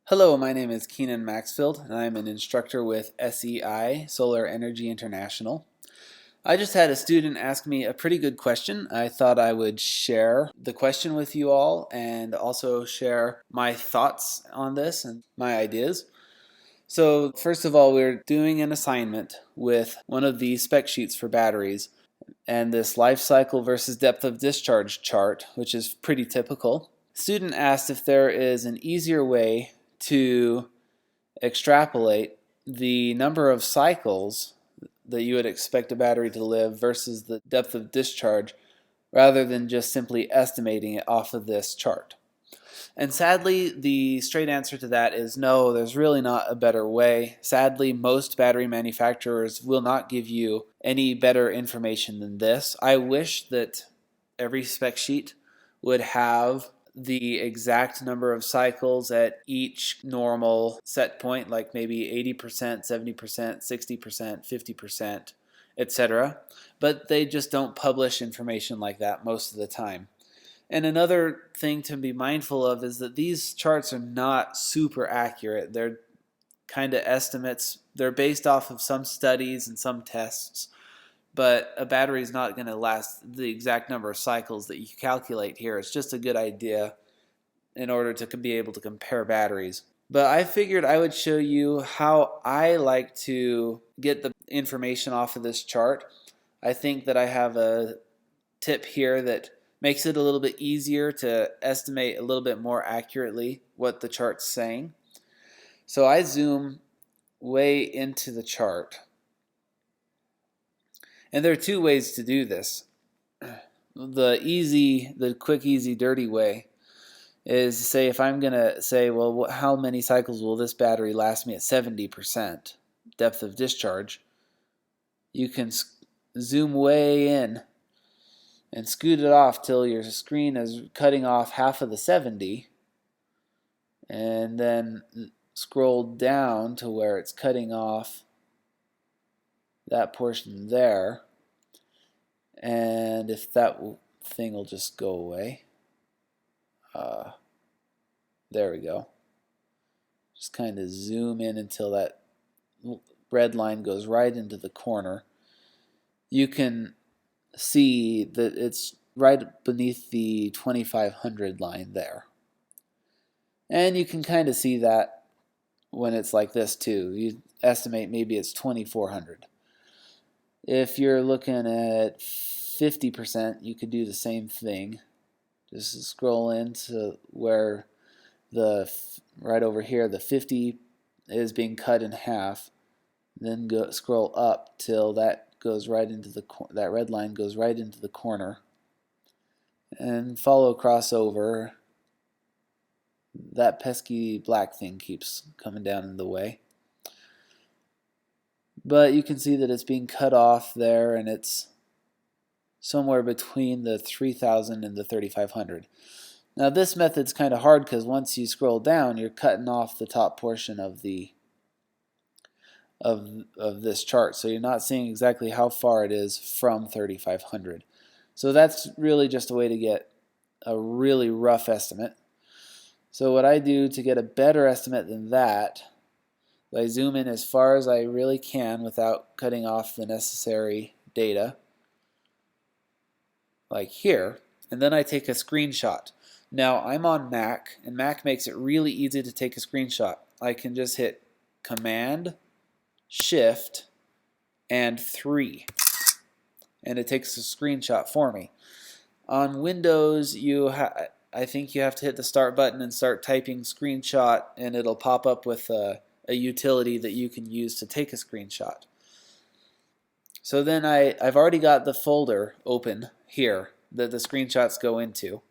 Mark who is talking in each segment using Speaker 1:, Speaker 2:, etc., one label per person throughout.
Speaker 1: Hello, my name is Keenan Maxfield, and I'm an instructor with SEI, Solar Energy International. I just had a student ask me a pretty good question. I thought I would share the question with you all and also share my thoughts on this and my ideas. So first of all, we're doing an assignment with one of the spec sheets for batteries and this life cycle versus depth of discharge chart, which is pretty typical. Student asked if there is an easier way to extrapolate the number of cycles that you would expect a battery to live versus the depth of discharge rather than just simply estimating it off of this chart. And sadly, the straight answer to that is no, there's really not a better way. Sadly, most battery manufacturers will not give you any better information than this. I wish that every spec sheet would have the exact number of cycles at each normal set point, like maybe 80%, 70%, 60%, 50%, etc. But they just don't publish information like that most of the time. And another thing to be mindful of is that these charts are not super accurate. They're kind of estimates. They're based off of some studies and some tests, but a battery is not going to last the exact number of cycles that you calculate here. It's just a good idea in order to be able to compare batteries. But I figured I would show you how I like to get the information off of this chart. I think that I have a tip here that makes it a little bit easier to estimate a little bit more accurately what the chart's saying. So I zoom way into the chart. And there are two ways to do this. The quick, easy, dirty way is to say, if I'm going to say, well, how many cycles will this battery last me at 70% depth of discharge? You can zoom way in and scoot it off till your screen is cutting off half of the 70, and then scroll down to where it's cutting off that portion there, and if that thing will just go away, there we go. Just kind of zoom in until that red line goes right into the corner. You can see that it's right beneath the 2500 line there. And you can kind of see that when it's like this too. You estimate maybe it's 2400. If you're looking at 50%, you could do the same thing. Just scroll into where right over here, the 50 is being cut in half. Then scroll up till that goes right into that red line goes right into the corner, and follow across over. That pesky black thing keeps coming down in the way, but you can see that it's being cut off there, and it's somewhere between the 3000 and the 3500. Now this method's kind of hard because once you scroll down, you're cutting off the top portion of this chart, so you're not seeing exactly how far it is from 3500. So that's really just a way to get a really rough estimate. So what I do to get a better estimate than that, I zoom in as far as I really can without cutting off the necessary data, like here, and then I take a screenshot. Now I'm on Mac, and Mac makes it really easy to take a screenshot. I can just hit Command, Shift, and 3, and it takes a screenshot for me. On Windows, I think you have to hit the start button and start typing screenshot, and it'll pop up with a utility that you can use to take a screenshot. So then I've already got the folder open here that the screenshots go into.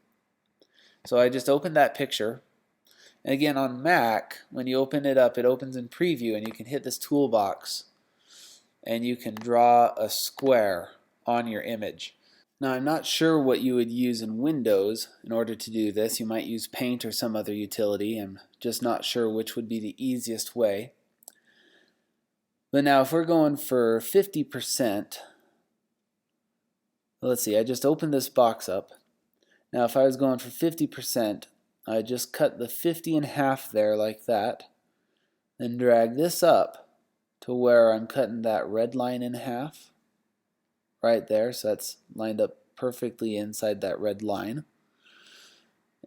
Speaker 1: So I just opened that picture. And again, on Mac, when you open it up, it opens in preview, and you can hit this toolbox and you can draw a square on your image. Now I'm not sure what you would use in Windows in order to do this. You might use Paint or some other utility. I'm just not sure which would be the easiest way. But now if we're going for 50%, let's see, I just opened this box up. Now if I was going for 50%, I just cut the 50 in half there like that, then drag this up to where I'm cutting that red line in half right there, so that's lined up perfectly inside that red line.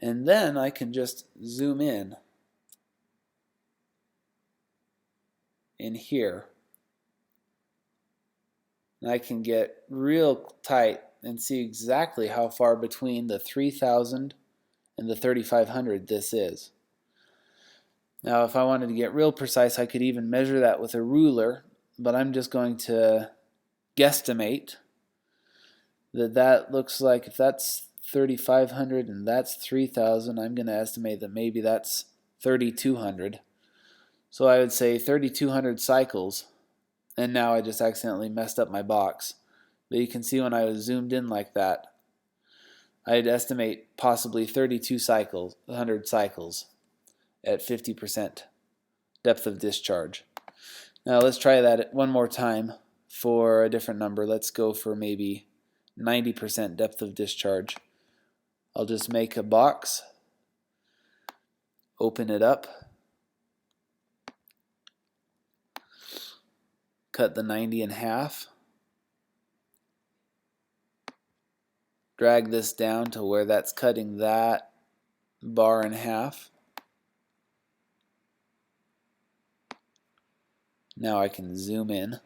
Speaker 1: And then I can just zoom in here. And I can get real tight and see exactly how far between the 3000 and the 3500 this is. Now if I wanted to get real precise, I could even measure that with a ruler, but I'm just going to guesstimate that looks like, if that's 3500 and that's 3000, I'm going to estimate that maybe that's 3200. So I would say 3200 cycles, and now I just accidentally messed up my box. But you can see when I was zoomed in like that, I'd estimate possibly 3200 cycles at 50% depth of discharge. Now let's try that one more time for a different number. Let's go for maybe 90% depth of discharge. I'll just make a box, open it up, cut the 90 in half, drag this down to where that's cutting that bar in half. Now I can zoom in.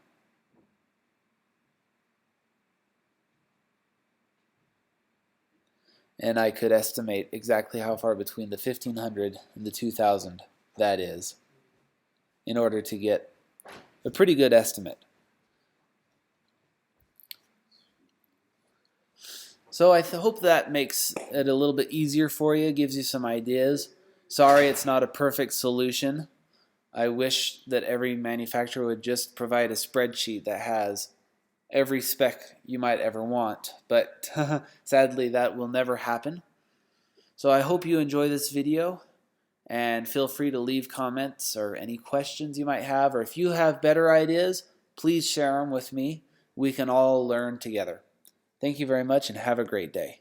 Speaker 1: And I could estimate exactly how far between the 1500 and the 2000 that is, in order to get a pretty good estimate. So I hope that makes it a little bit easier for you, gives you some ideas. Sorry it's not a perfect solution. I wish that every manufacturer would just provide a spreadsheet that has every spec you might ever want, but sadly that will never happen. So I hope you enjoy this video, and feel free to leave comments or any questions you might have, or if you have better ideas, please share them with me. We can all learn together. Thank you very much and have a great day.